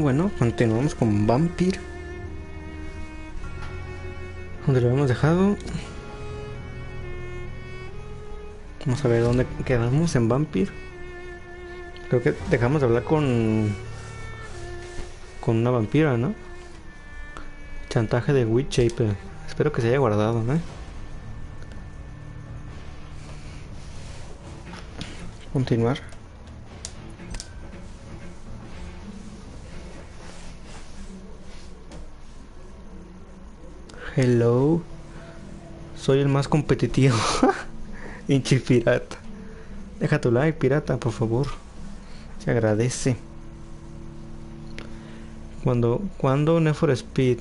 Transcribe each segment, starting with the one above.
Bueno, continuamos con Vampyr. Donde lo hemos dejado. Vamos a ver dónde quedamos en Vampyr. Creo que dejamos de hablar con una vampira, ¿no? Chantaje de Witch Shaper. Espero que se haya guardado, ¿no? Continuar. Hello. Soy el más competitivo. Hinchi pirata. Deja tu like, pirata, por favor. Se agradece. ¿Cuándo Need for Speed?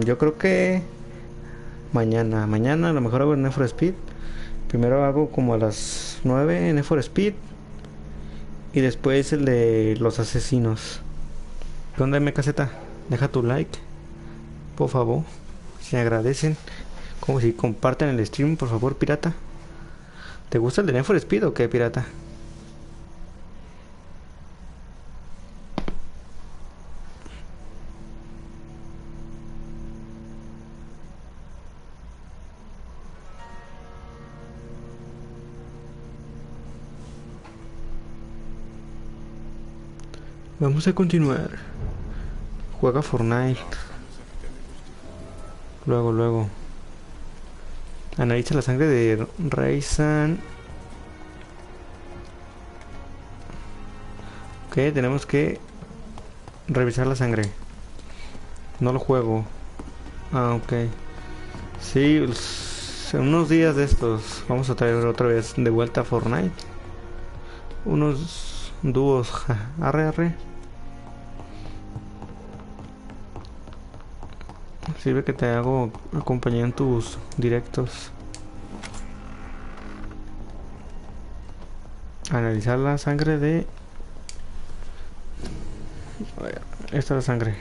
Yo creo que mañana a lo mejor hago el Need for Speed. Primero hago como a las 9 Need for Speed. Y después el de los asesinos. ¿Qué onda, MKZ? Deja tu like, por favor. Se agradecen. Como si comparten el stream, por favor, pirata. ¿Te gusta el de Need for Speed o qué, pirata? Vamos a continuar. Juega Fortnite. Luego. Analiza la sangre de Raisan. Ok, tenemos que revisar la sangre. No lo juego. Ah, ok. Sí, en unos días de estos vamos a traer otra vez de vuelta a Fortnite. Unos dúos. Arre. Sirve que te hago acompañar en tus directos. Analizar la sangre de... A ver, esta es la sangre.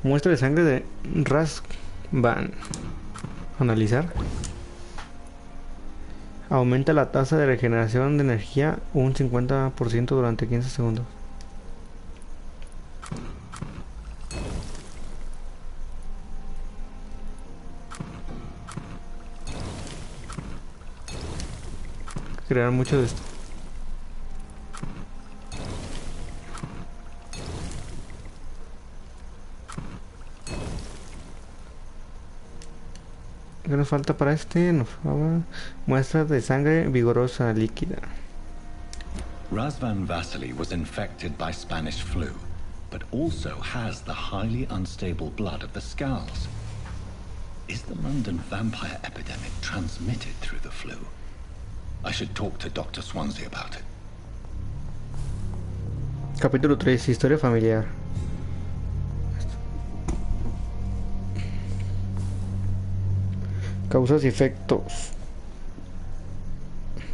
Muestra de sangre de Rasvan. Analizar. Aumenta la tasa de regeneración de energía un 50% durante 15 segundos. Crear mucho de esto. ¿Qué nos falta para este? Nos falta muestra de sangre vigorosa líquida. Razvan Vasily was infected by Spanish flu, but also has the highly unstable blood of the Skulls. Is the London vampire epidemic transmitted through the flu? I should talk to Dr. Swansea about it. Capítulo 3, historia familiar. Causas y efectos.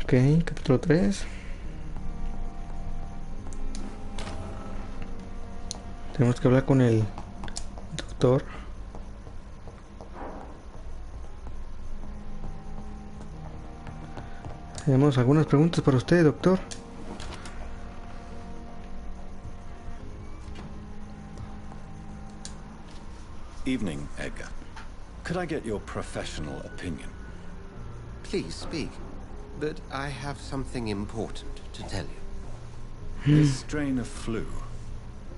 Ok, capítulo 3. Tenemos que hablar con el doctor. Tenemos algunas preguntas para usted, doctor. Evening, Edgar. Could I get your professional opinion? Please speak, but I have something important to tell you. This strain of flu,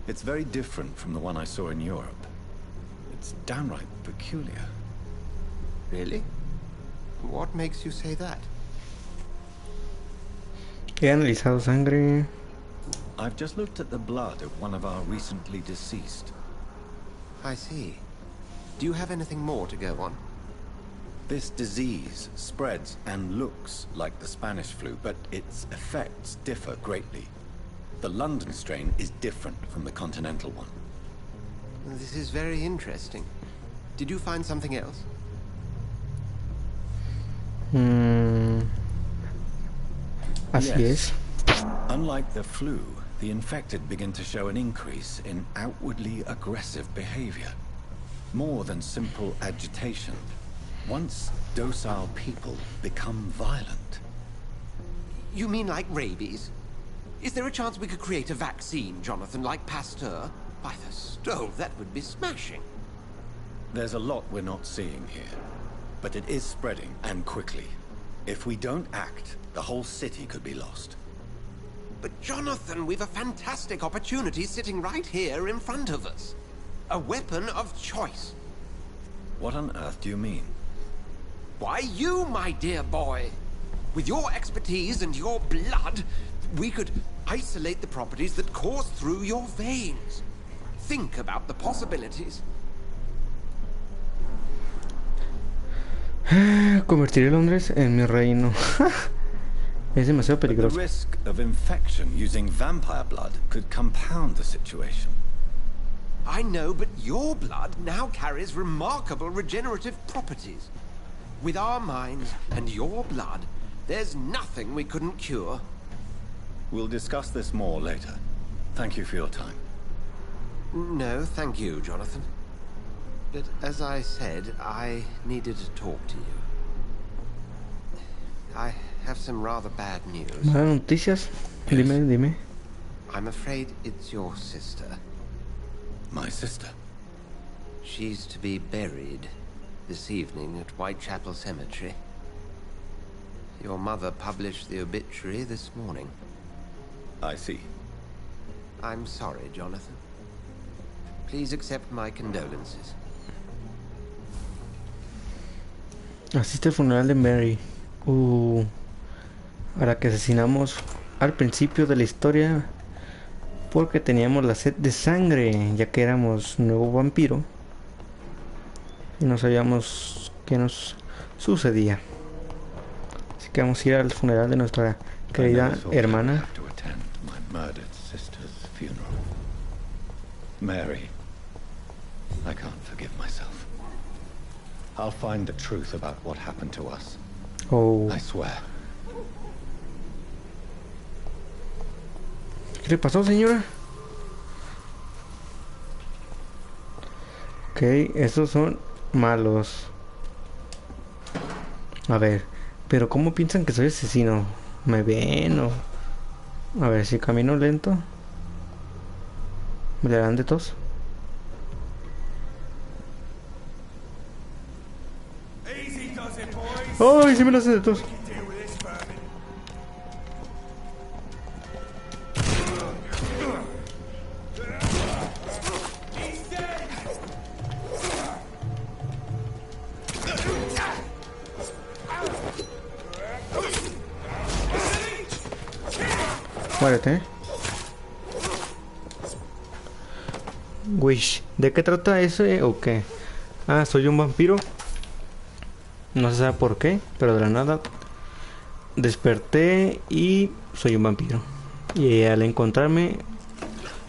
it's very different from the one I saw in Europe. It's downright peculiar. Really? What makes you say that? He analizado sangre. I've just looked at the blood of one of our recently deceased. I see. Do you have anything more to go on? This disease spreads and looks like the Spanish flu, but its effects differ greatly. The London strain is different from the continental one. This is very interesting. Did you find something else? Así es. Unlike the flu, the infected begin to show an increase in outwardly aggressive behavior. More than simple agitation. Once docile people become violent. You mean like rabies? Is there a chance we could create a vaccine, Jonathan, like Pasteur? By the stove, that would be smashing. There's a lot we're not seeing here, but it is spreading, and quickly. If we don't act, the whole city could be lost. But Jonathan, we've a fantastic opportunity sitting right here in front of us. A weapon of choice. What on earth do you mean? Why, you, my dear boy. With your expertise and your blood, we could isolate the properties that course through your veins. Think about the possibilities. Convertiré Londres en mi reino. Es demasiado But the peligroso. risk of infection using vampire blood could compound the situation. I know, but your blood now carries remarkable regenerative properties. With our minds and your blood, there's nothing we couldn't cure. We'll discuss this more later. Thank you for your time. No, thank you, Jonathan. But as I said, I needed to talk to you. I have some rather bad news. Malas noticias. Dime. I'm afraid it's your sister. My sister? She's to be buried this evening at Whitechapel Cemetery. Your mother published the obituary this morning. I see. I'm sorry, Jonathan. Please accept my condolences. Asiste al funeral de Mary. A la que asesinamos al principio de la historia porque teníamos la sed de sangre, ya que éramos nuevo vampiro y no sabíamos qué nos sucedía. Así que vamos a ir al funeral de nuestra querida hermana. Mary, I can't forgive myself. I'll find the truth about what happened to us. Oh, I swear. ¿qué le pasó, señora? Ok, estos son malos. A ver, pero ¿cómo piensan que soy asesino? ¿Me ven o...? A ver, si camino lento ¿me le dan de tos? ¡Ay, sí me lo hacen de tos! Muérete. Wish, ¿de qué trata ese o qué? Ah, soy un vampiro. No se sabe por qué, pero de la nada desperté y soy un vampiro. Y al encontrarme,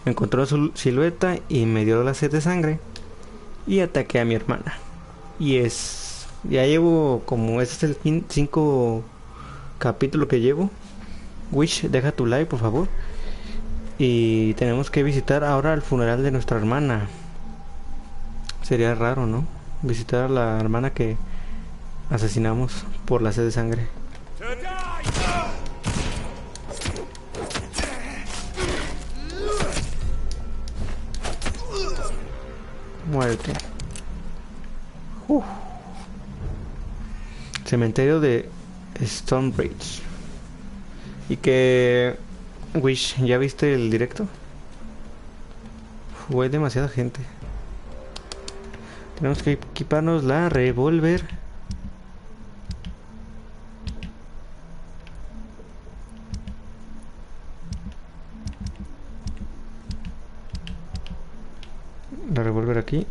me encontró su silueta y me dio la sed de sangre. Y ataqué a mi hermana. Ya llevo como... Este es el 5 capítulo que llevo. Wish, deja tu like, por favor. Y tenemos que visitar ahora el funeral de nuestra hermana. Sería raro, ¿no? Visitar a la hermana que asesinamos por la sed de sangre. Muerte. Cementerio de Stonebridge. Y que... Wish, ¿ya viste el directo? Fue demasiada gente. Tenemos que equiparnos la revólver. La revólver aquí.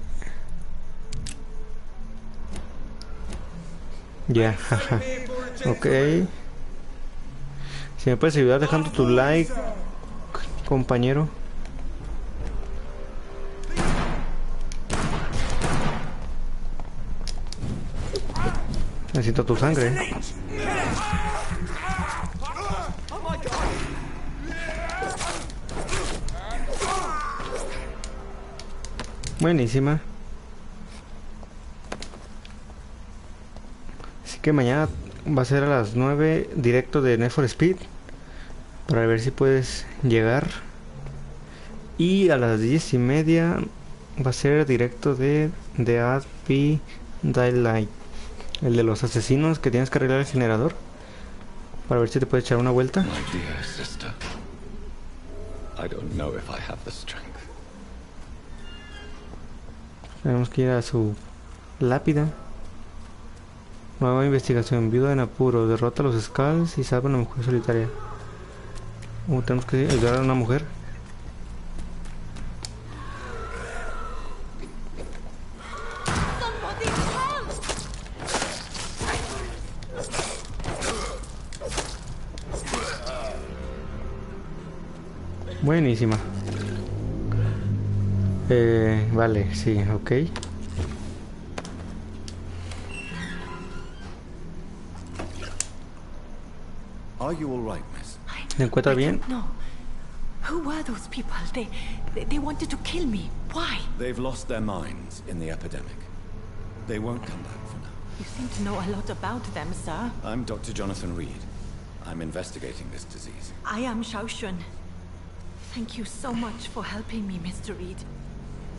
Ya, jaja. Ok. Si me puedes ayudar dejando tu like, compañero. Necesito tu sangre. Buenísima. Así que mañana va a ser a las 9 directo de Need for Speed. para ver si puedes llegar. Y a las 10:30 va a ser directo de Dead by Daylight, el de los asesinos, que tienes que arreglar el generador para ver si te puedes echar una vuelta. My dear sister, I don't know if I have the strength. Tenemos que ir a su lápida. Nueva investigación. Viuda en apuro. Derrota a los Skulls y salva a una mujer solitaria. Tenemos que ayudar a una mujer. Buenísima. Vale, sí, ok. Are you all right, miss? ¿Se encuentra bien? No. Who were those people? They wanted to kill me. Why? They've lost their minds in the epidemic. They won't come back for now. You seem to know a lot about them, sir. I'm Dr. Jonathan Reed. I'm investigating this disease. I am Shaoshun. Thank you so much for helping me, Mr. Reed.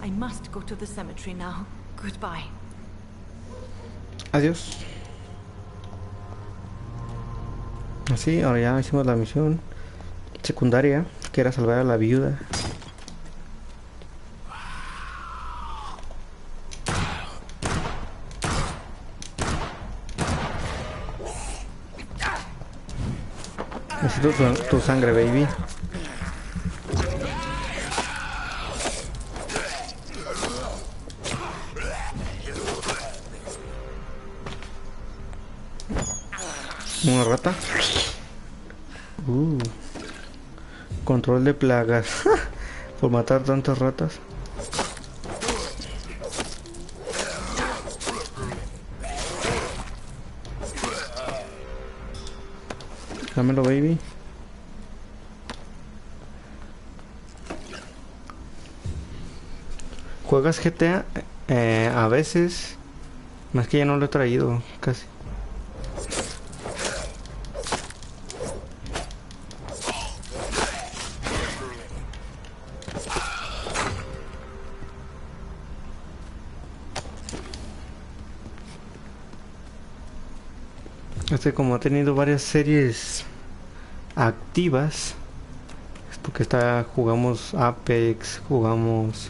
I must go to the cemetery now. Goodbye. Adiós. Así, ahora ya hicimos la misión secundaria, que era salvar a la viuda. Necesito tu sangre, baby. Una rata. Control de plagas. Por matar tantas ratas. Dámelo, baby. ¿Juegas GTA? A veces. Más que ya no lo he traído, casi. Como ha tenido varias series activas, es porque jugamos Apex, jugamos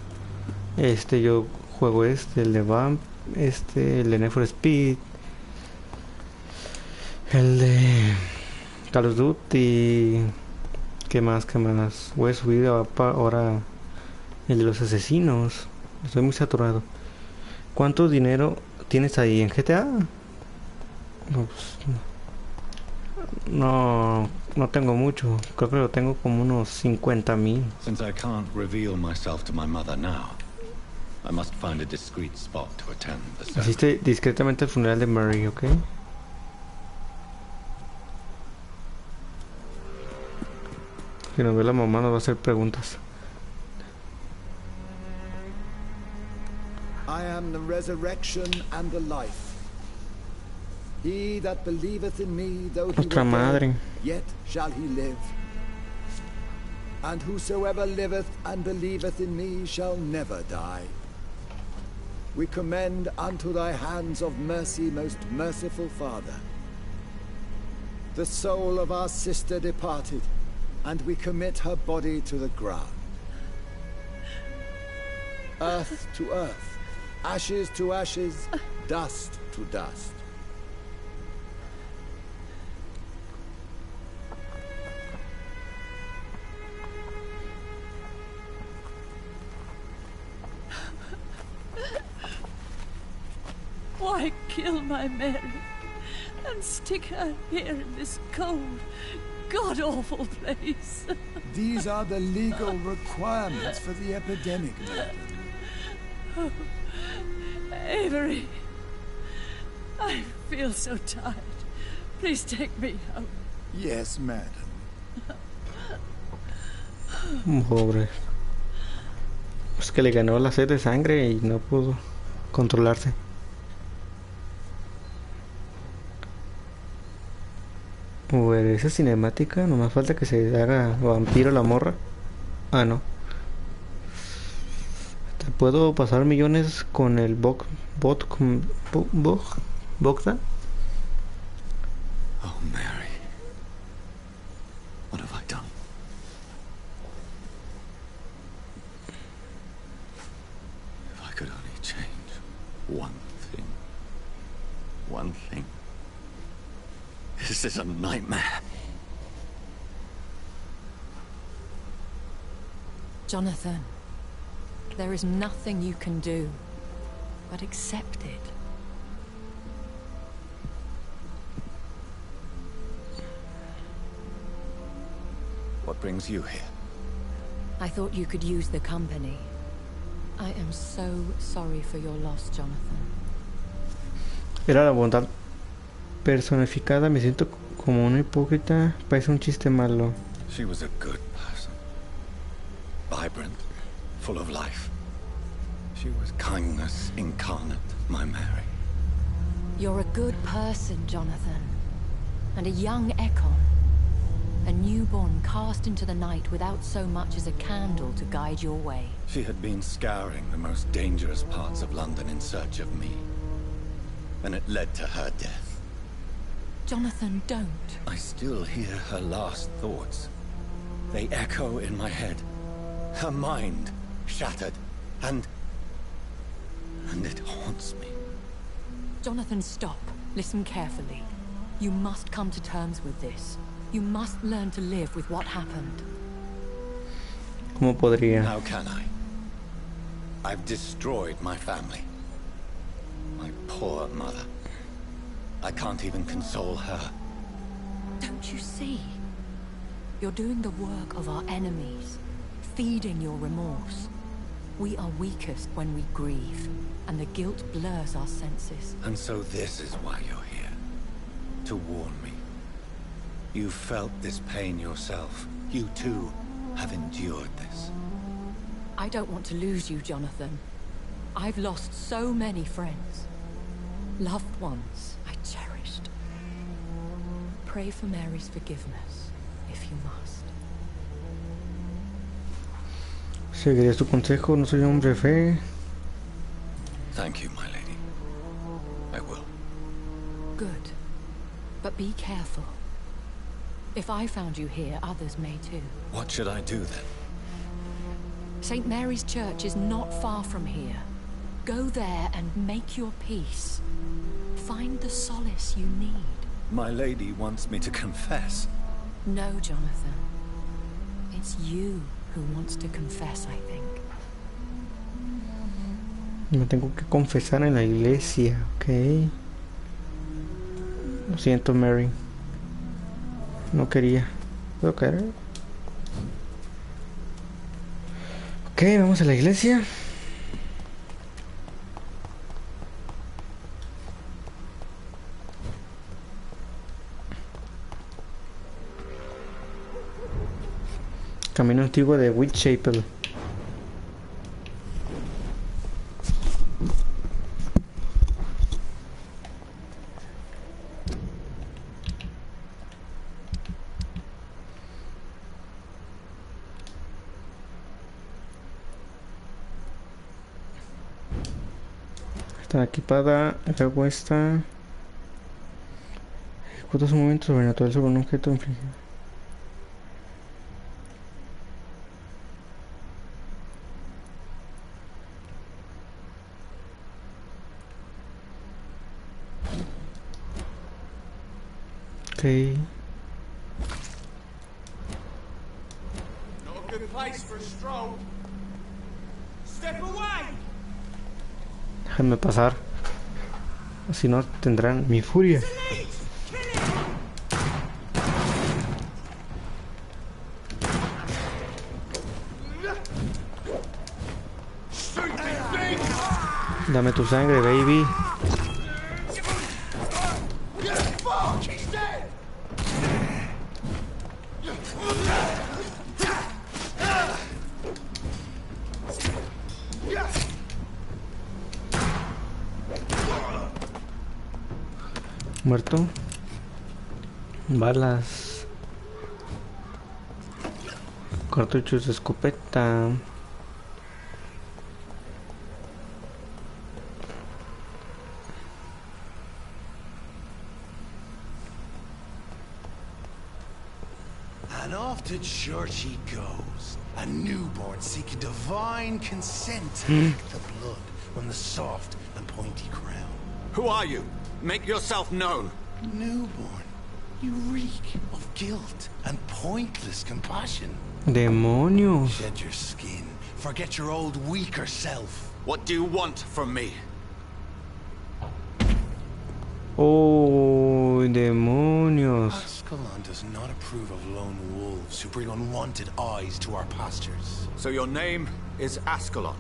yo juego el de Vamp, el de Need for Speed, el de Call of Duty, ¿qué más? Voy a subir ahora el de los asesinos. Estoy muy saturado. ¿Cuánto dinero tienes ahí en GTA? No tengo mucho. Creo que lo tengo como unos 50,000. Since I can't reveal myself to my mother now, I must find a discreet spot to attend the ceremony. Asiste discretamente al funeral de Mary, ¿ok? Si nos ve la mamá nos va a hacer preguntas. I am the resurrection and the life. He that believeth in me, though he Nuestra were madre. dead, yet shall he live. And whosoever liveth and believeth in me shall never die. We commend unto thy hands of mercy, most merciful Father, the soul of our sister departed, and we commit her body to the ground. Earth to earth, ashes to ashes, dust to dust. Why kill my Mary and stick her here in this cold, god-awful place? These are the legal requirements for the epidemic, madam. Oh, Avery, I feel so tired. Please take me home. Yes, madam. Pobre. Es que le ganó la sed de sangre y no pudo controlarse. Bueno, esa cinemática, nomás falta que se haga vampiro la morra. Ah, no. ¿Te puedo pasar millones con el Bogdan? Oh, Mary. What have I done? If I could only change one thing. One thing. This is a nightmare. Jonathan, there is nothing you can do but accept it. What brings you here? I thought you could use the company. I am so sorry for your loss, Jonathan. Era la bondad personificada. Me siento como una hipócrita. Parece un chiste malo. She was a good person. Vibrant, full of life. She was kindness incarnate, my Mary. You're a good person, Jonathan. And a young Ekon. A newborn cast into the night without so much as a candle to guide your way. She had been scouring the most dangerous parts of London in search of me. And it led to her death. Jonathan, don't. I still hear her last thoughts. They echo in my head. Her mind shattered, and it haunts me. Jonathan, stop. Listen carefully. You must come to terms with this. You must learn to live with what happened. ¿Cómo podría? How can I? I've destroyed my family. My poor mother. I can't even console her. Don't you see? You're doing the work of our enemies, feeding your remorse. We are weakest when we grieve, and the guilt blurs our senses. And so this is why you're here. To warn me. You felt this pain yourself. You too have endured this. I don't want to lose you, Jonathan. I've lost so many friends. Loved ones I cherished. Pray for Mary's forgiveness, if you must. Seguiré tu consejo, no soy hombre de fe. Thank you, my lady. I will. Good. But be careful. If I found you here, others may too. What should I do then? St. Mary's Church is not far from here. Go there and make your peace. Find the solace you need. My lady wants me to confess. No, Jonathan. It's you who wants to confess, I think. Me tengo que confesar en la iglesia, ok. Lo siento, Mary. No quería. ¿Puedo caer? Ok, vamos a la iglesia. Camino antiguo de Whitechapel. Está equipada, hago esta. Ejecuta su movimiento sobrenatural sobre un objeto infligido. Ok. Not a good place for a stroll. Step away! Déjenme pasar. Si no, tendrán mi furia. Dame tu sangre, baby. Muerto. Balas. Cartuchos de escopeta. And off to church he goes, a newborn seeking divine consent to lick the blood from the soft and pointy crown. Who are you? Make yourself known. Newborn, you reek of guilt and pointless compassion. Demonios. Shed your skin, forget your old weaker self. What do you want from me? Oh, demonios. Ascalon does not approve of lone wolves who bring unwanted eyes to our pastures. So your name is Ascalon?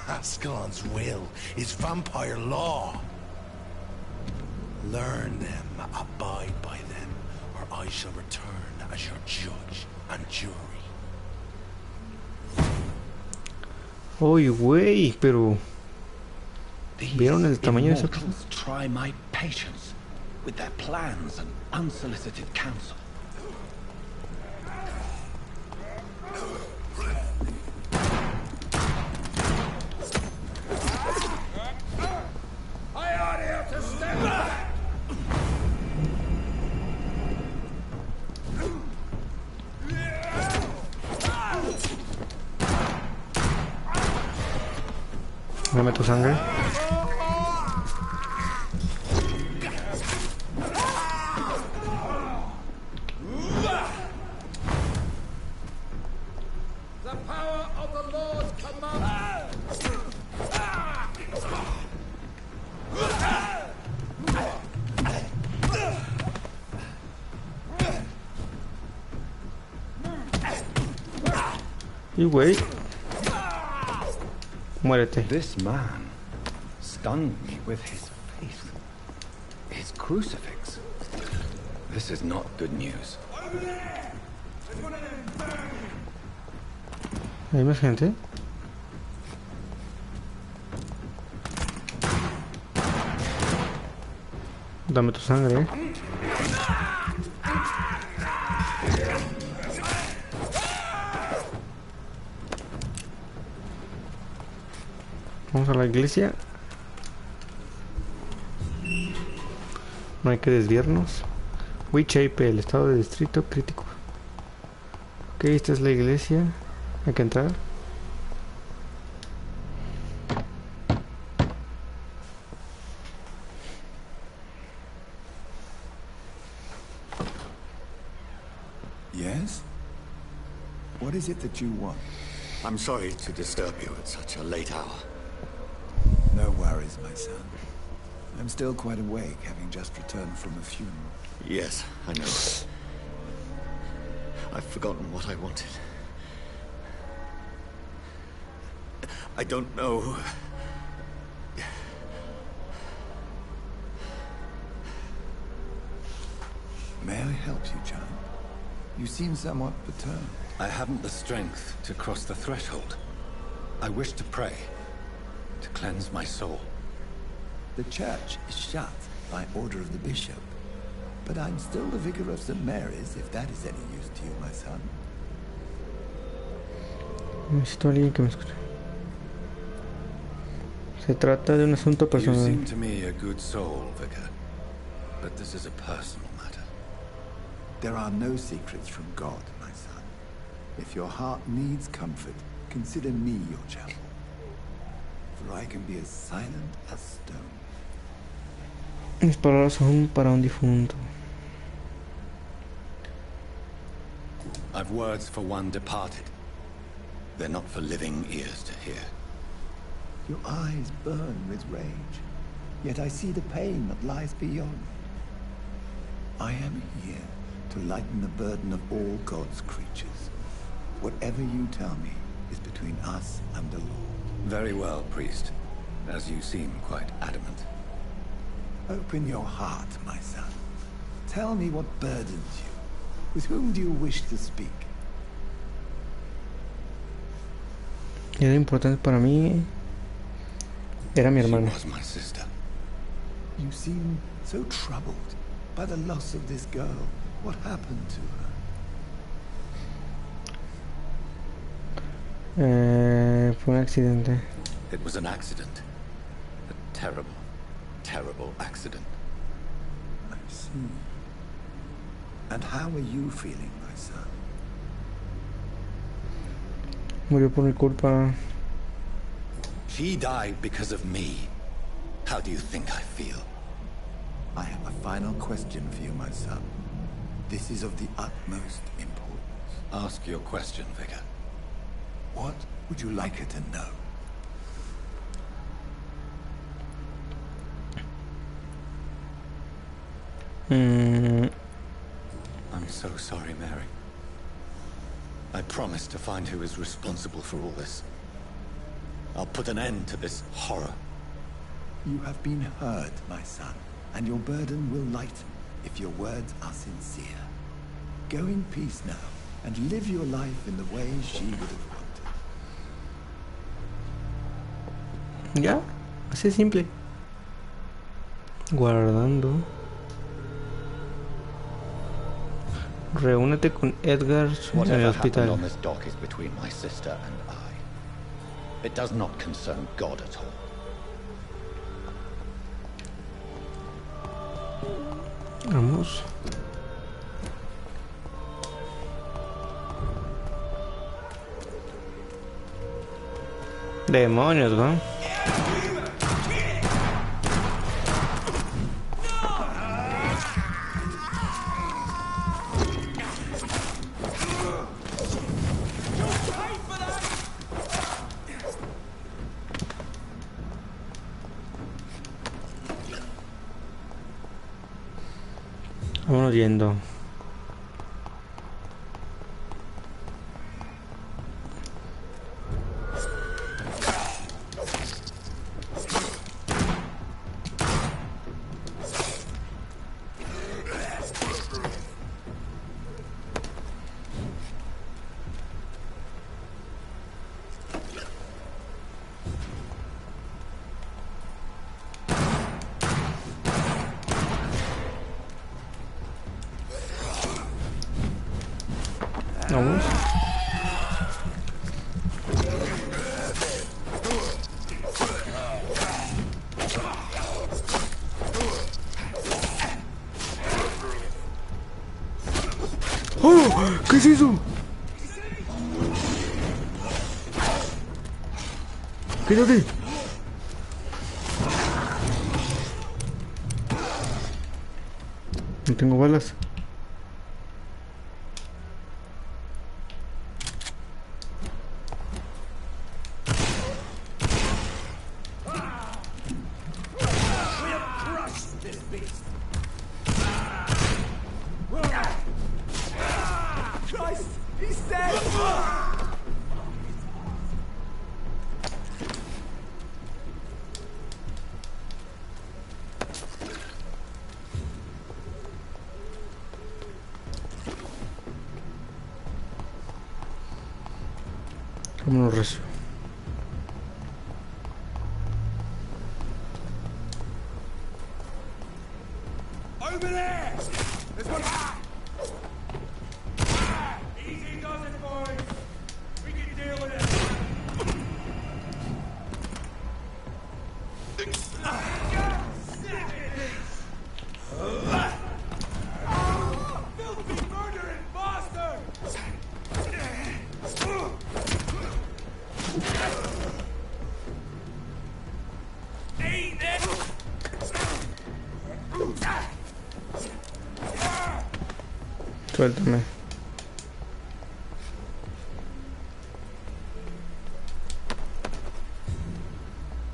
Ascalon's will is vampire law. Learn them, abide by them, or I shall return as your judge and jury. Oye, güey, pero ¿vieron el tamaño de esa cosa? Immortals try my patience with their plans and unsolicited counsel. I ought here to stand back. Dame tu sangre. The power of the Lord commands. Y güey. Muérete. This man stunned me with his faith. His crucifix. This is not good news. ¿Hay más gente? Dame tu sangre. Vamos a la iglesia. No hay que desviarnos. Whitechapel, el estado de distrito crítico. Ok, esta es la iglesia. Hay que entrar. Yes? What is it that you want? I'm sorry to disturb you at such a late hour. No worries, my son. I'm still quite awake, having just returned from a funeral. Yes, I know. I've forgotten what I wanted. I don't know. May I help you, child? You seem somewhat perturbed. I haven't the strength to cross the threshold. I wish to pray, to cleanse my soul. The church is shut by order of the bishop. But I'm still the vicar of St. Mary's, if that is any use to you, my son. Necesito a alguien que me escuche. Se trata de un asunto You personal. seem to me a good soul, Vicar. But this is a personal matter. There are no secrets from God, my son. If your heart needs comfort, consider me your chapel. For I can be as silent as stone. Mis palabras son para un difunto. I've words for one departed. They're not for living ears to hear. Your eyes burn with rage, yet I see the pain that lies beyond. I am here to lighten the burden of all God's creatures. Whatever you tell me is between us and the Lord. Very well, priest. As you seem quite adamant. Open your heart, my son. Tell me what burdens you. With whom do you wish to speak? Era importante para mí. Era mi She hermana. was my sister. You seem so troubled. by the loss of this girl. What happened to her? Fue un accidente. It was an accident. A terrible, terrible accident. I see. And how are you feeling, my son? Murió por mi culpa. She died because of me. How do you think I feel? I have a final question for you, my son. This is of the utmost importance. Ask your question, Vicar. What would you like her to know? I'm so sorry, Mary. I promise to find who is responsible for all this. I'll put an end to this horror. You have been heard, my son, and your burden will lighten if your words are sincere. Go in peace now, and live your life in the way she would have wanted. Ya, así simple. Guardando. Reúnete con Edgar en el Whatever happened hospital. on this dock is between my sister and I. It does not concern God at all. Vamos. Demonios, ¿no? Vámonos yendo. Vamos. ¡Oh! ¿Qué es eso? ¡Quédate! No tengo balas. Vámonos recio. Over there! There's one. Easy does it, boys. We can deal with it. Filthy murdering bastard! Ain't it? Suéltame.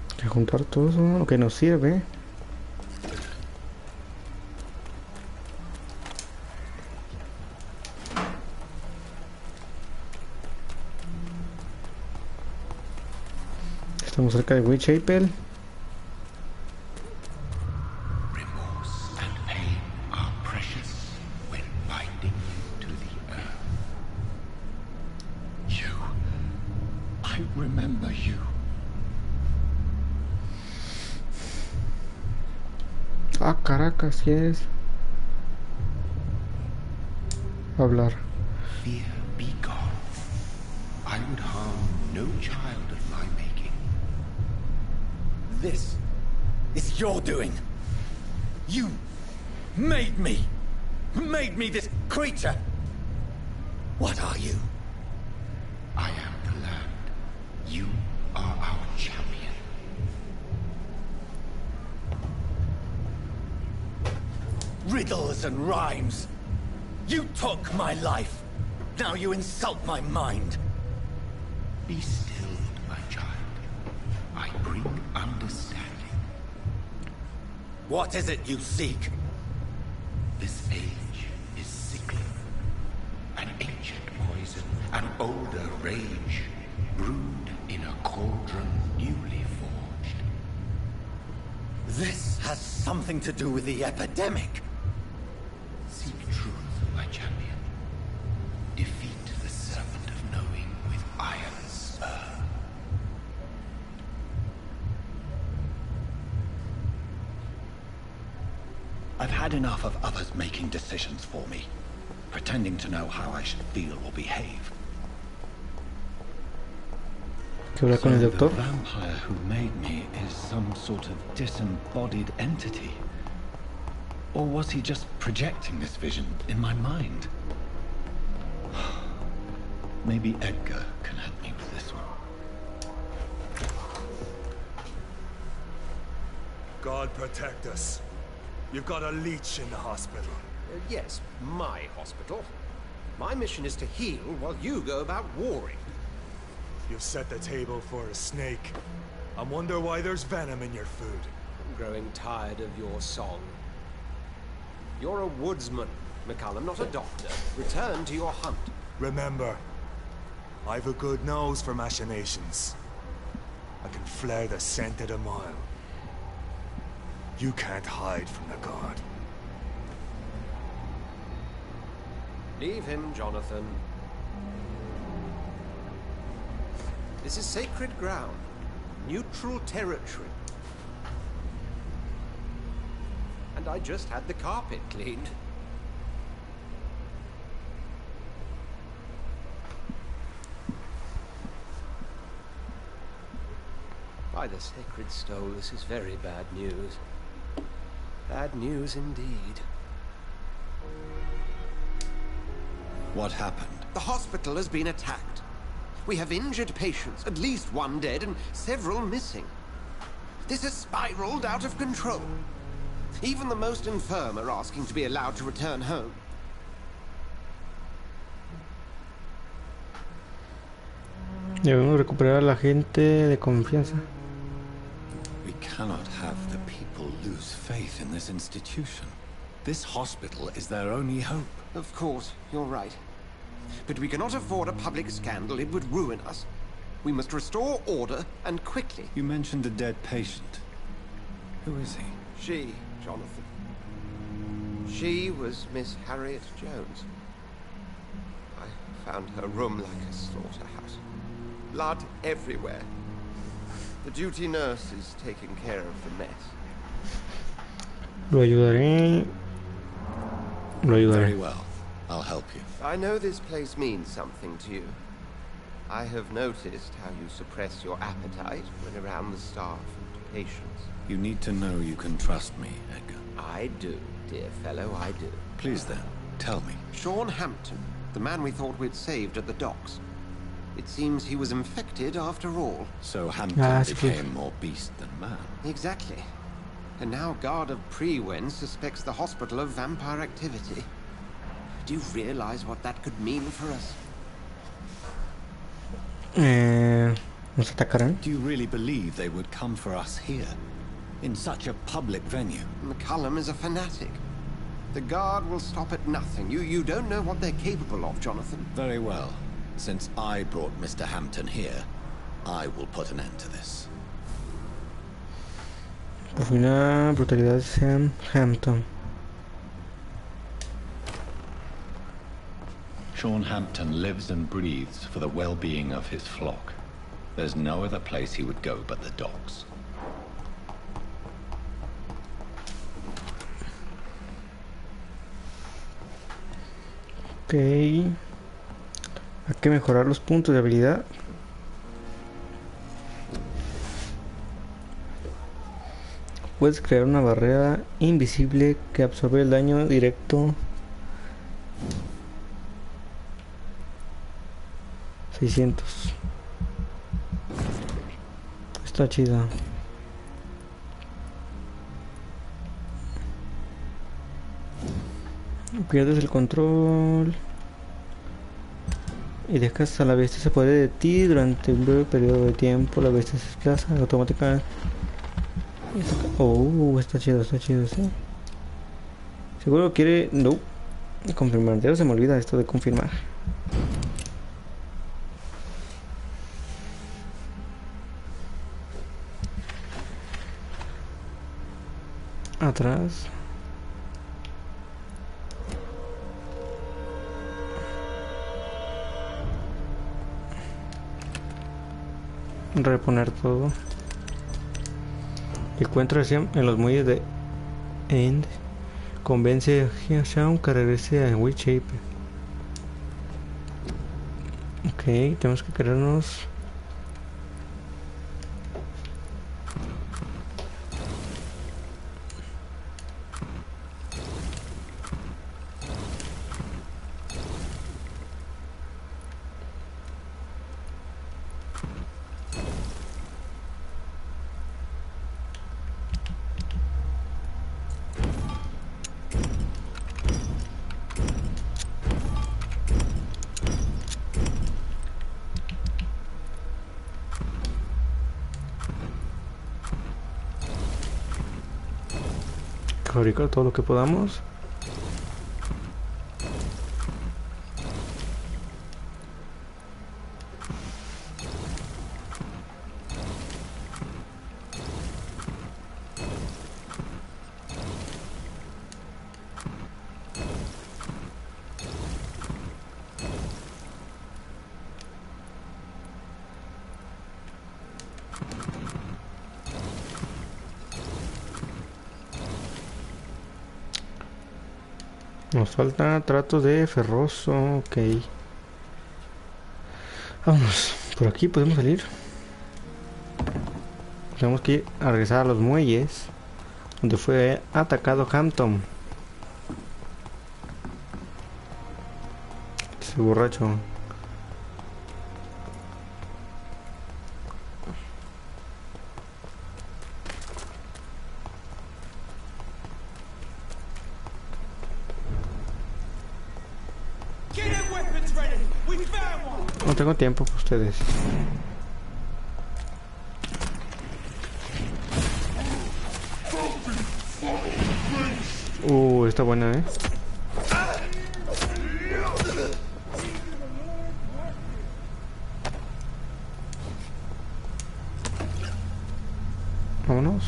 Hay que juntar todo eso, lo que nos sirve. Estamos cerca de Whitechapel. Remorse and pain are precious when binding to the earth. You. I remember you. Ah, Caracas, ¿quién es? hablar. Fear be gone. I would harm no child of my making. This is your doing. You made me this creature. What are you? I am the land. You are our champion. Riddles and rhymes. You took my life. Now you insult my mind. Be still, my child. I bring understanding. What is it you seek? This age is sickly. An ancient poison, an older rage, brewed in a cauldron newly forged. This has something to do with the epidemic. Seek truth, my champion. Defeat the serpent of knowing with iron spur. I've had enough of others making decisions for me, pretending to know how I should feel or behave. ¿Qué habla con el So doctor? the vampire who made me is some sort of disembodied entity? Or was he just projecting this vision in my mind? Maybe Edgar can help me with this one. God protect us. You've got a leech in the hospital. Yes, my hospital. My mission is to heal while you go about warring. You've set the table for a snake. I wonder why there's venom in your food. I'm growing tired of your song. You're a woodsman, McCallum, not a doctor. Return to your hunt. Remember, I've a good nose for machinations. I can flare the scent at a mile. You can't hide from the god. Leave him, Jonathan. This is sacred ground. Neutral territory. And I just had the carpet cleaned. By the sacred stole, this is very bad news. Bad news indeed. What happened? The hospital has been attacked. We have injured patients, at least one dead and several missing. This has spiraled out of control. Even the most infirm are asking to be allowed to return home. Debemos recuperar a la gente de confianza. We cannot have the people lose faith in this institution. This hospital is their only hope. Of course, you're right. But we cannot afford a public scandal. It would ruin us. We must restore order, and quickly. You mentioned a dead patient. Who is he? She, Jonathan. She was Miss Harriet Jones. I found her room like a slaughterhouse. Blood everywhere. The duty nurse is taking care of the mess. Lo ayudaré. Lo ayudaré. Very well. I'll help you. I know this place means something to you. I have noticed how you suppress your appetite when around the staff and patients. You need to know you can trust me, Edgar. I do, dear fellow, I do. Please then, tell me. Sean Hampton, the man we thought we'd saved at the docks. It seems he was infected after all. So Hampton sí, became more beast than man. Exactly. And now Guard of Prewen suspects the hospital of vampire activity. Do you realize what that could mean for us? ¿Nos atacarán? Do you really believe they would come for us here? In such a public venue? McCallum is a fanatic. The Guard will stop at nothing. You don't know what they're capable of, Jonathan. Very well. Since I brought Mr. Hampton here, I will put an end to this. Por fin la brutalidad de Sam Hampton. Sean Hampton lives and breathes for the well-being of his flock. There's no other place he would go but the docks. Ok. Hay que mejorar los puntos de habilidad. Puedes crear una barrera invisible que absorbe el daño directo. 600. Está chida. Pierdes el control y dejas a la bestia se apodere de ti durante un breve periodo de tiempo. La bestia se desplaza automáticamente. Oh, está chido, ¿sí? Seguro quiere... No. Confirmar. Ya se me olvida esto de confirmar. Atrás. Reponer todo. Encuentra en los muelles de End. Convence a Shaun que regrese a Witch Shape. Ok, tenemos que crearnos. Fabricar todo lo que podamos. Nos falta trato de ferroso. Ok. Vamos. Por aquí podemos salir. Tenemos que ir a regresar a los muelles donde fue atacado Hampton. Ese borracho. No tengo tiempo para ustedes. Está buena, Vámonos.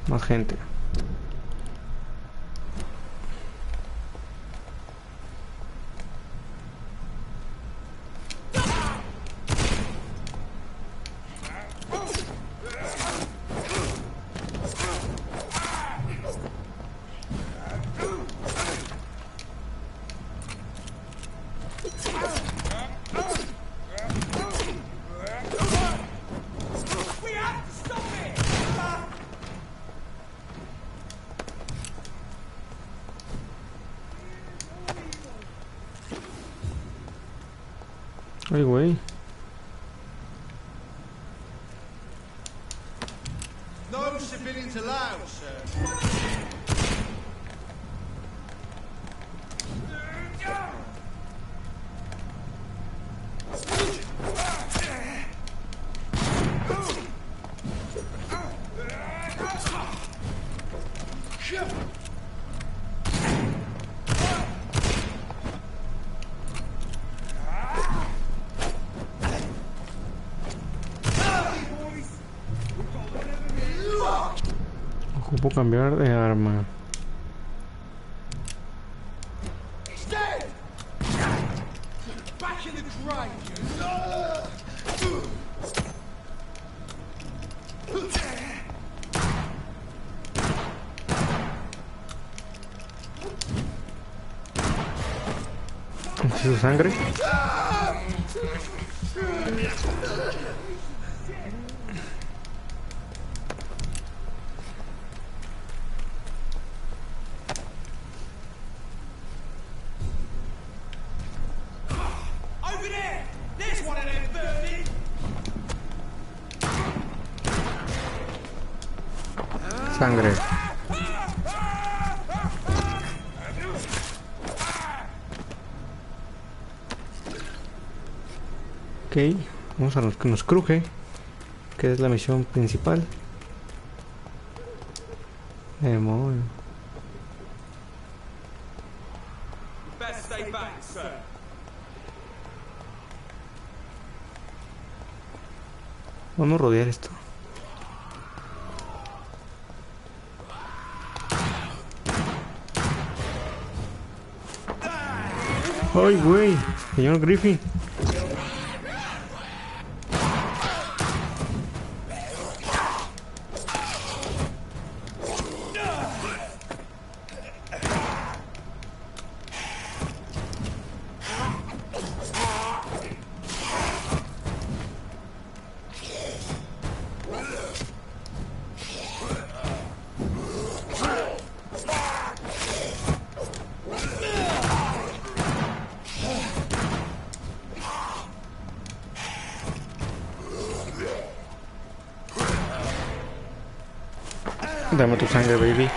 Más gente. Ay, güey. No civilians allowed, sir. Ocupo cambiar de arma. Aquí su sangre. Sangre. Ok, vamos a lo que nos cruje, que es la misión principal. Demonio. Vamos a rodear esto. ¡Ay, güey! Señor Griffin. Dame tu sangre, baby.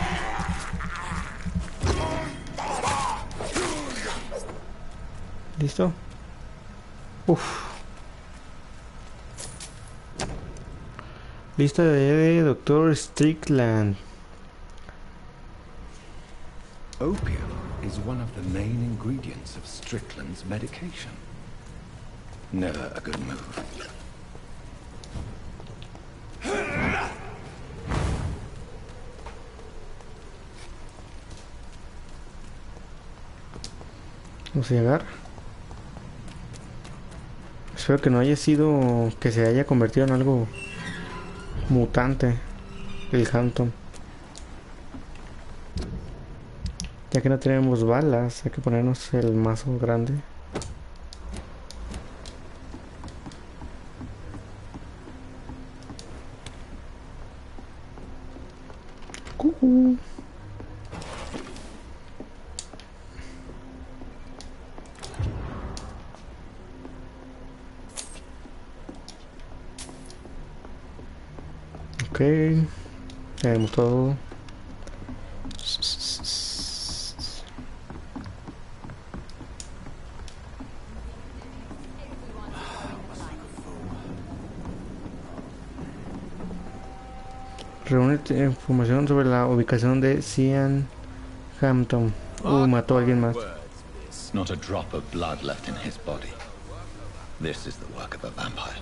¿Listo? Uf. Lista de Dr. Strickland. Opium is one of the main ingredients of Strickland's medication. Never a good move. Vamos a llegar. Espero que no haya sido, que se haya convertido en algo mutante el Hampton. Ya que no tenemos balas, hay que ponernos el mazo grande. Ok, ya vemos todo. Reúne información sobre la ubicación de Cian Hampton. Mató a alguien más. Not a drop of blood left in his body. This is the work of a vampire.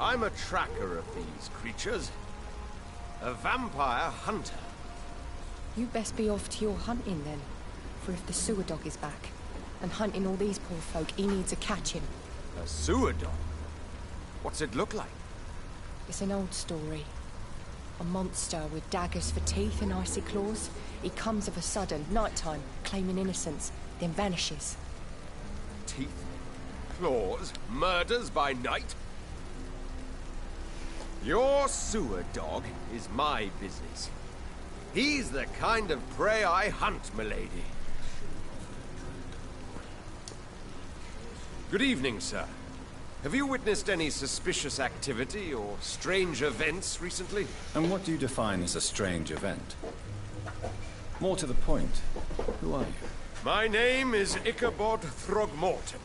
I'm a tracker of these creatures. A vampire hunter. You best be off to your hunting then. For if the sewer dog is back and hunting all these poor folk, he needs a catching. A sewer dog? What's it look like? It's an old story. A monster with daggers for teeth and icy claws. He comes of a sudden, nighttime, claiming innocence, then vanishes. Teeth, claws, murders by night? Your sewer dog is my business. He's the kind of prey I hunt, milady. Good evening, sir. Have you witnessed any suspicious activity or strange events recently? And what do you define as a strange event? More to the point, who are you? My name is Ichabod Throgmorton,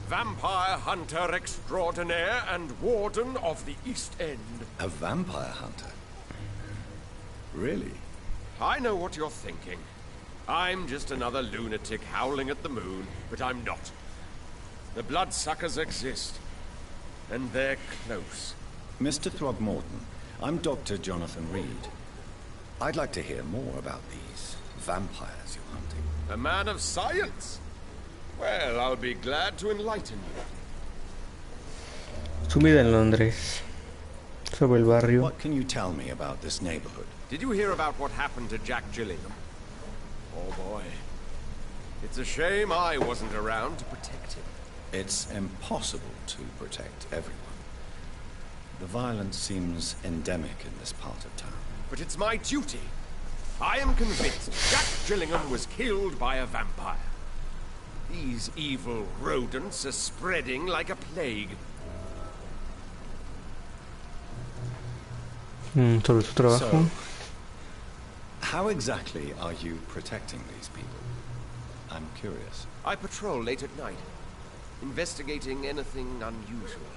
vampire hunter extraordinaire and warden of the East End. A vampire hunter? Really? I know what you're thinking. I'm just another lunatic howling at the moon, but I'm not. The bloodsuckers exist. And they're close. Mr. Throgmorton, I'm Dr. Jonathan Reed. I'd like to hear more about these vampires you're hunting. A man of science? Well, I'll be glad to enlighten you. Su vida en Londres. Sobre el barrio. What can you tell me about this neighborhood? Did you hear about what happened to Jack Gillingham? Poor boy. It's a shame I wasn't around to protect him. It's impossible to protect everyone. The violence seems endemic in this part of town. But it's my duty. I am convinced Jack Gillingham was killed by a vampire. These evil rodents are spreading like a plague. Sobre su trabajo. So, how exactly are you protecting these people? I'm curious. I patrol late at night, investigating anything unusual.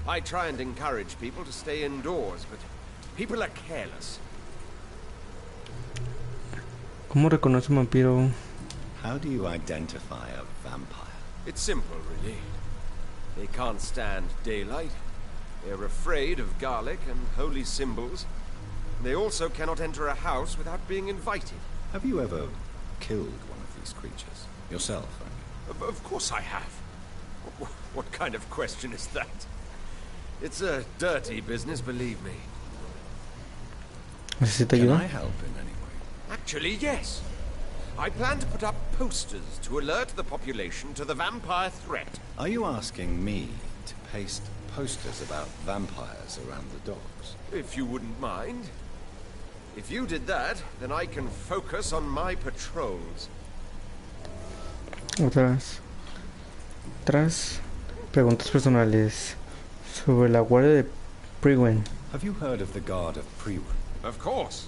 I try and encourage people to stay indoors, but people are careless. ¿Cómo reconoce un vampiro? How do you identify a vampire? It's simple, really. They can't stand daylight. They're afraid of garlic and holy symbols. They also cannot enter a house without being invited. Have you ever killed one of these creatures? Yourself, I mean. Of course I have. What kind of question is that? It's a dirty business, believe me. ¿Necesita Can ayuda? I help in any way? Actually, yes. I plan to put up posters to alert the population to the vampire threat. Are you asking me to paste posters about vampires around the docks? If you wouldn't mind. If you did that, then I can focus on my patrols. Otra vez. Tras preguntas personales sobre la guardia de Priwen. Have you heard of the Guard of Priwen? Of course.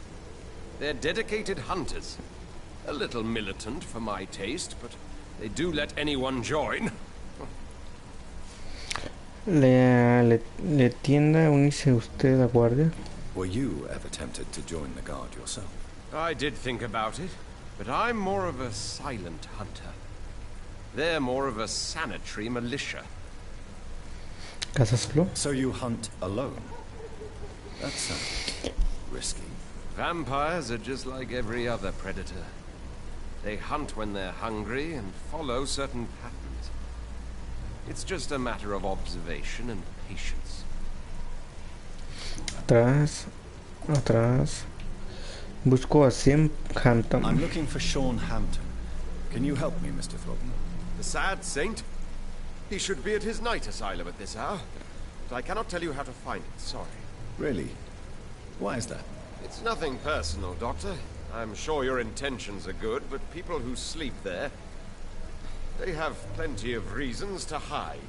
They're dedicated hunters. A little militant for my taste, but they do let anyone join. ¿Le tienda a unirse usted a guardia? Were you ever tempted to join the Guard yourself? I did think about it, but I'm more of a silent hunter. They're more of a sanitary militia. ¿Casa solo? So you hunt alone? That's risky. Vampires are just like every other predator. They hunt when they're hungry and follow certain patterns. It's just a matter of observation and patience. Atrás. Atrás. Busco a Sim Hampton. I'm looking for Sean Hampton. Can you help me, Mr. Thornton? The sad saint? He should be at his night asylum at this hour. But I cannot tell you how to find it, sorry. Really? Why is that? It's nothing personal, Doctor. I'm sure your intentions are good, but people who sleep there, they have plenty of reasons to hide.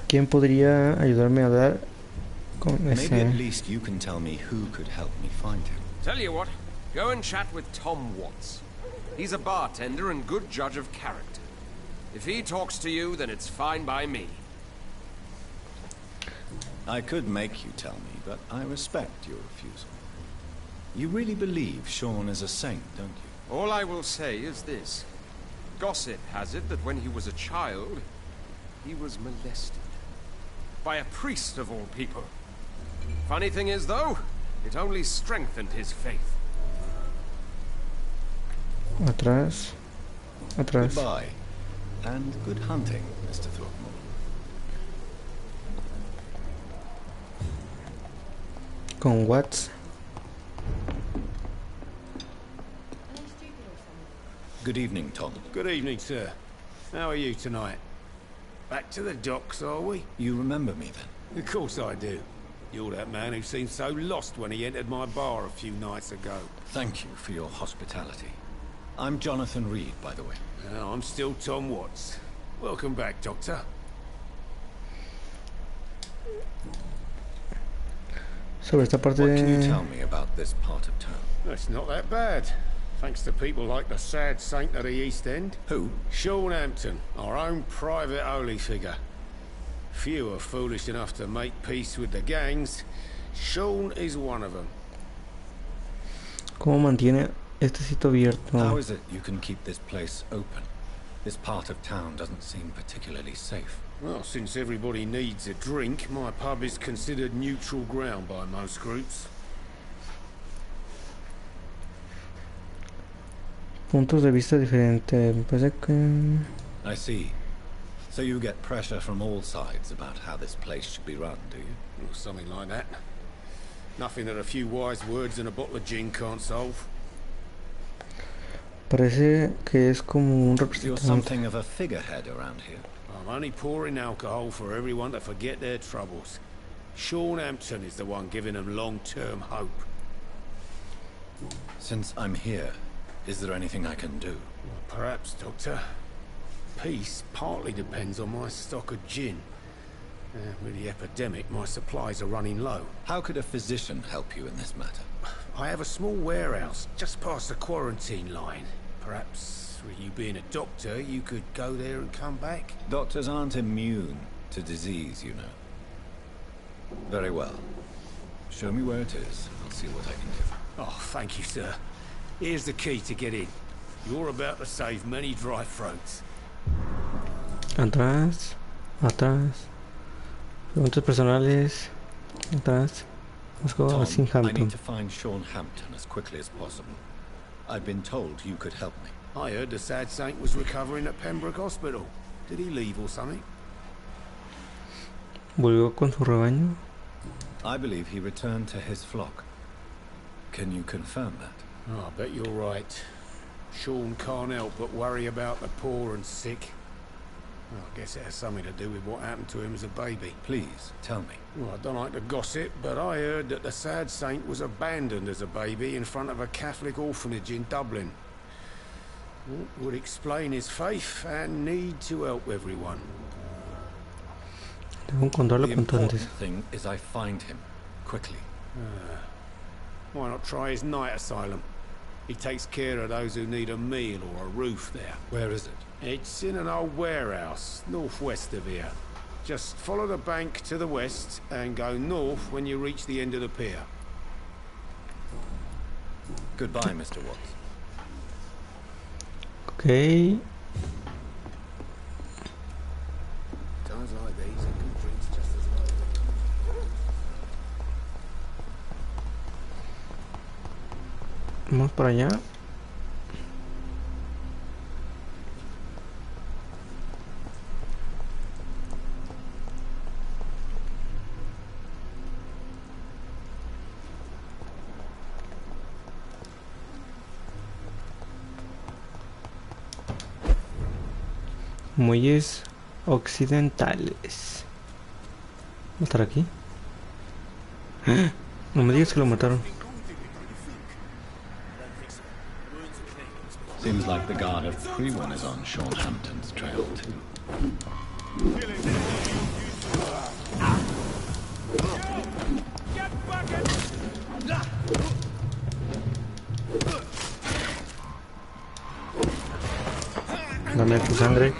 ¿Quién podría ayudarme a dar con Maybe ese? at least you can tell me who could help me find him. Tell you what, go and chat with Tom Watts. He's a bartender and good judge of character. If he talks to you, then it's fine by me. I could make you tell me, but I respect your refusal. You really believe Sean is a saint, don't you? All I will say is this. Gossip has it that when he was a child, he was molested. By a priest of all people. Funny thing is, though, it only strengthened his faith. Atrás. Atrás. Goodbye. And good hunting, Mr. Throckmorton. Con Watts. Good evening, Tom. Good evening, sir. How are you tonight? Back to the docks, are we? You remember me then? Of course I do. You're that man who seemed so lost when he entered my bar a few nights ago. Thank you for your hospitality. I'm Jonathan Reed, by the way. I'm still Tom Watts. Welcome back, Doctor. Sobre esta parte What can you de... tell me about this part of town? It's not that bad. Thanks to people like the sad saint of the East End. Who? Sean Hampton, our own private holy figure. Few are foolish enough to make peace with the gangs. Sean is one of them. ¿Cómo mantiene este sitio abierto? How is it you can keep this place open? This part of town doesn't seem particularly safe. Well, since everybody needs a drink, my pub is considered neutral ground by most groups. Puntos de vista diferentes. Me parece que... I see. So you get pressure from all sides about how this place should be run, do you? Or something like that. Nothing that a few wise words and a bottle of gin can't solve. Parece que es como un You're representante. something of a figurehead around here. I'm only pouring alcohol for everyone to forget their troubles. Sean Hampton is the one giving them long-term hope. Since I'm here, is there anything I can do? Well, perhaps, Doctor. Peace partly depends on my stock of gin. With the epidemic, my supplies are running low. How could a physician help you in this matter? I have a small warehouse just past the quarantine line. Perhaps, with you being a doctor, you could go there and come back? Doctors aren't immune to disease, you know. Very well. Show me where it is. I'll see what I can do. Oh, thank you, sir. Here's the key to get in. You're about to save many dry throats. Atrás, atrás. Preguntas personales. Atrás. Let's go Tom, a Singhampton. I need to find Sean Hampton as quickly as possible. I've been told you could help me. I heard the sad saint was recovering at Pembroke Hospital. Did he leave or something? ¿Volvió con su rebaño? I believe he returned to his flock. Can you confirm that? Oh, I bet you're right. Sean can't help but worry about the poor and sick. Well, I guess it has something to do with what happened to him as a baby. Please, tell me. Well, I don't like to gossip, but I heard that the sad saint was abandoned as a baby in front of a Catholic orphanage in Dublin. What would explain his faith and need to help everyone. Tengo que encontrarlo The cuanto important antes. thing is I find him, quickly. Why not try his night asylum? He takes care of those who need a meal or a roof there. Where is it? It's in an old warehouse, northwest of here. Just follow the bank to the west and go north when you reach the end of the pier. Goodbye, Mr. Watts. Ok. Times like these, a good drink's just as lovely. Vamos para allá. Muelles occidentales. ¿Va a estar aquí? ¡Ah! No me digas que lo mataron. Seems like the guard of Pre-One is on Sean Hampton's trail too. Dame tu sangre.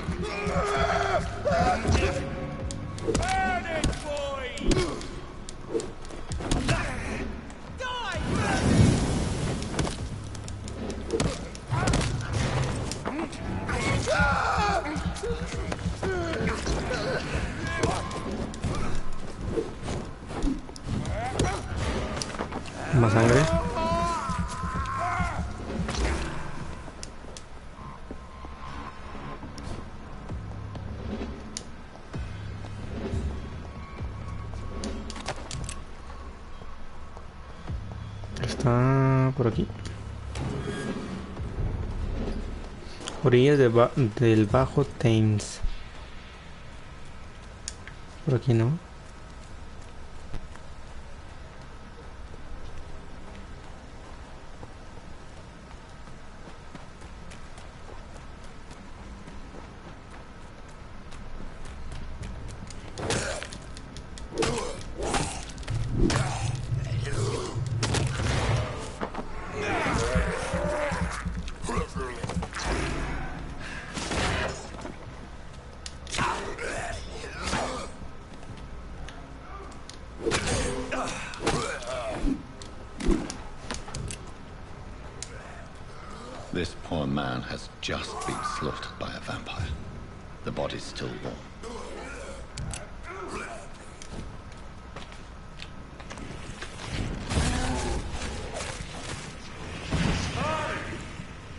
Más sangre. Está por aquí. Orillas del Bajo Thames. Por aquí no. This poor man has just been slaughtered by a vampire. The body's still warm.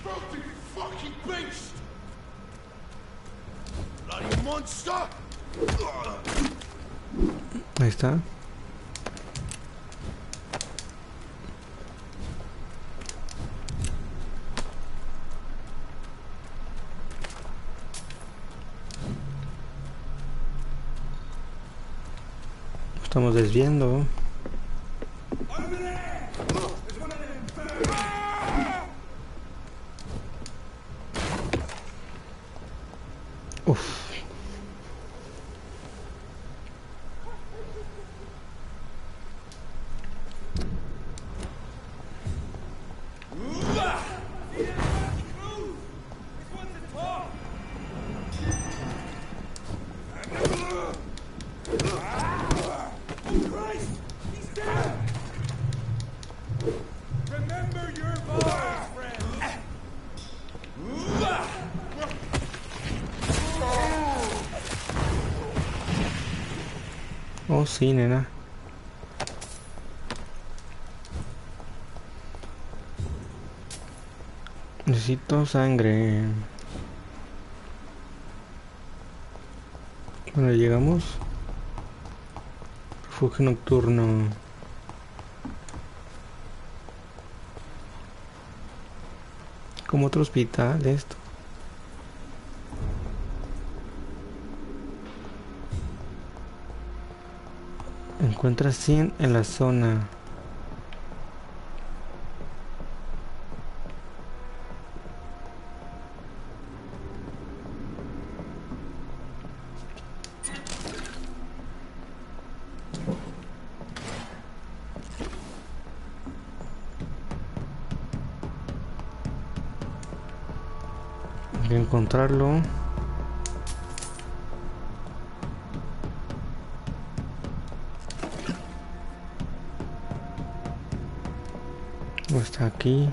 Filthy fucking beast! Bloody monster! Ahí está. estamos desviando. Uf. Oh, sí, nena. Necesito sangre. Bueno, llegamos. Refugio nocturno. Como otro hospital esto. Encuentra 100 en la zona. Hay que encontrarlo. Está aquí.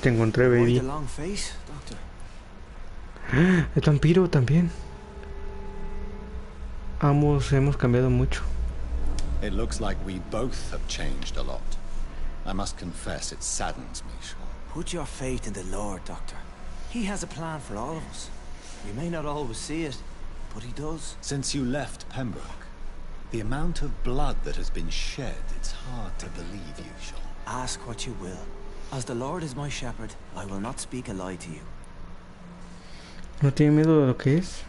Te encontré, baby. El vampiro también. Ambos hemos cambiado mucho. It looks like we both have changed a lot. I must confess, it saddens me, Sean. Put your faith in the Lord, Doctor. He has a plan for all of us. We may not always see it, but he does. Since you left Pembroke, the amount of blood that has been shed, it's hard to believe you, Sean. Ask what you will. As the Lord is my shepherd, I will not speak a lie to you. ¿No tiene miedo de lo que es?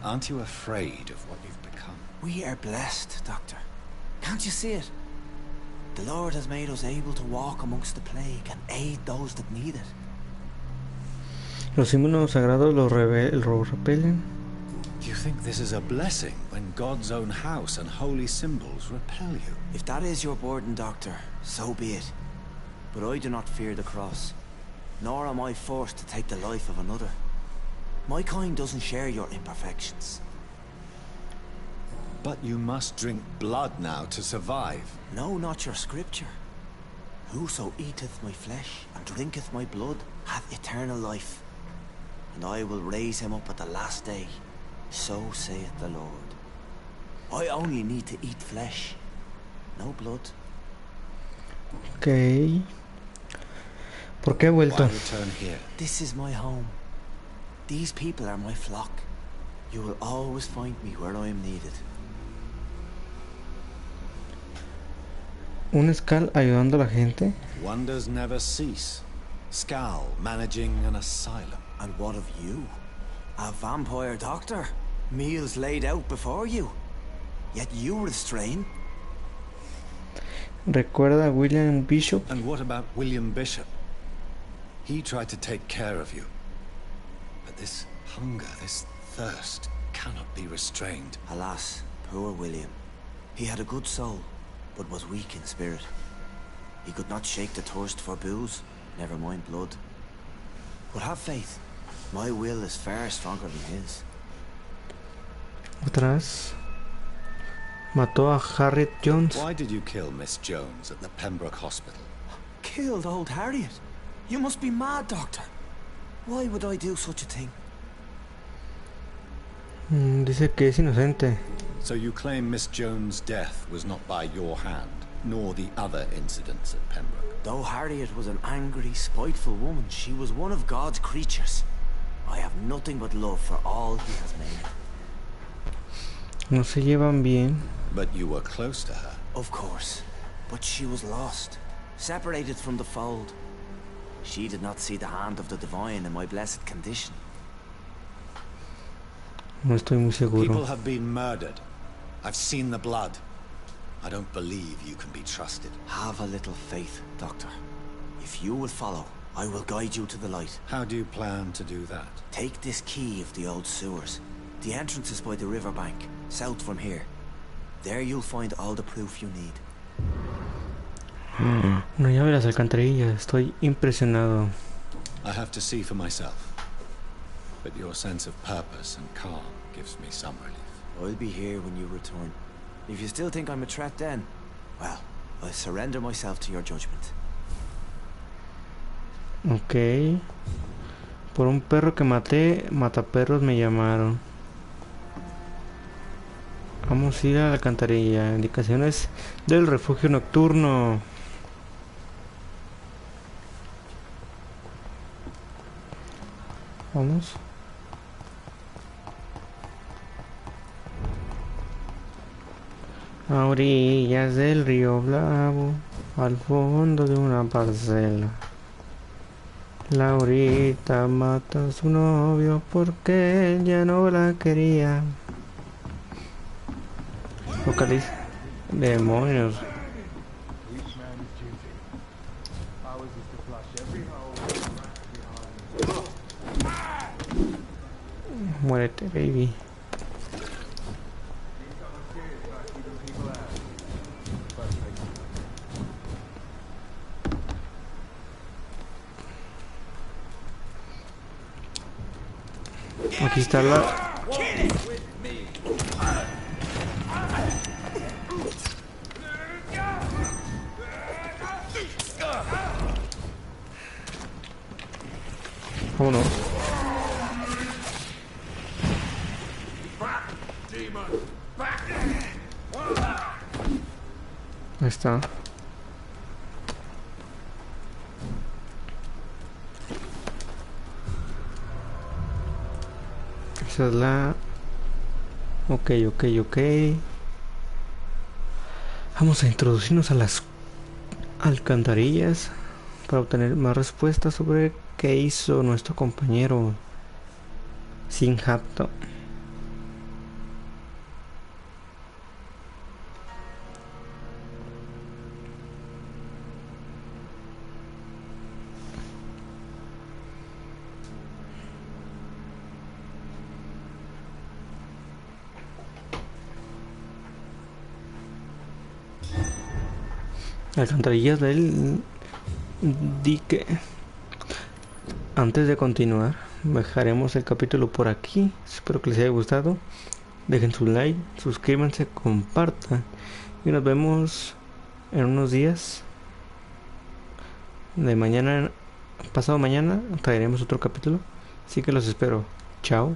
Aren't you afraid of what you've become? We are blessed, Doctor. Can't you see it? The Lord has made us able to walk amongst the plague and aid those that need it. Los símbolos sagrados lo repelen. You think this is a blessing when God's own house and holy symbols repel you? If that is your burden, Doctor, so be it. But I do not fear the cross, nor am I forced to take the life of another. My kind doesn't share your imperfections. But you must drink blood now to survive. No, not your scripture. Whoso eateth my flesh and drinketh my blood hath eternal life, and I will raise him up at the last day. So saith the Lord. I only need to eat flesh, no blood. Okay. ¿Por qué he vuelto? Why return here? This is my home. These people are my flock. You will always find me where I am needed. ¿Un Skal ayudando a la gente? Wonders never cease. Skal managing an asylum. And what of you? A vampire doctor? Meals laid out before you. Yet you restrain. ¿Recuerda a William Bishop? And what about William Bishop? He tried to take care of you. But this hunger, this thirst, cannot be restrained. Alas, poor William. He had a good soul, but was weak in spirit. He could not shake the thirst for booze, never mind blood. But have faith. My will is far stronger than his. Atrás. Mató a Harriet Jones. Why did you kill Miss Jones at the Pembroke Hospital? Killed old Harriet? You must be mad, Doctor. Why would I do such a thing? Dice que es inocente. So you claim Miss Jones' death was not by your hand, nor the other incidents at Pembroke? Though Harriet was an angry, spiteful woman, she was one of God's creatures. I have nothing but love for all he has made. No se llevan bien. But you were close to her. Of course. But she was lost. Separated from the fold. She did not see the hand of the divine in my blessed condition. No estoy muy seguro. People have been murdered. I've seen the blood. I don't believe you can be trusted. Have a little faith, Doctor. If you will follow, I will guide you to the light. How do you plan to do that? Take this key of the old sewers. The entrance is by the riverbank, south from here. There you'll find all the proof you need. Una llave de las alcantarillas. Estoy impresionado. I have to see for myself. But your sense of purpose and calm gives me some relief. I'll be here when you return. If you still think I'm a threat then, well, I surrender myself to your judgment. Ok. Por un perro que maté, mataperros me llamaron. Vamos a ir a la alcantarilla. Indicaciones del refugio nocturno. Vamos. A orillas del río Bravo, al fondo de una parcela. Laurita mata a su novio porque él ya no la quería. Localiza. Demonios. Muérete, baby. Aquí está la... Vámonos. Ahí está. Esa es la... Ok. Vamos a introducirnos a las alcantarillas para obtener más respuestas sobre qué hizo nuestro compañero sin japto. Alcantarillas del dique. Antes de continuar, dejaremos el capítulo por aquí. Espero que les haya gustado. Dejen su like, suscríbanse, compartan. Y nos vemos en unos días. De mañana, pasado mañana, traeremos otro capítulo. Así que los espero. Chao.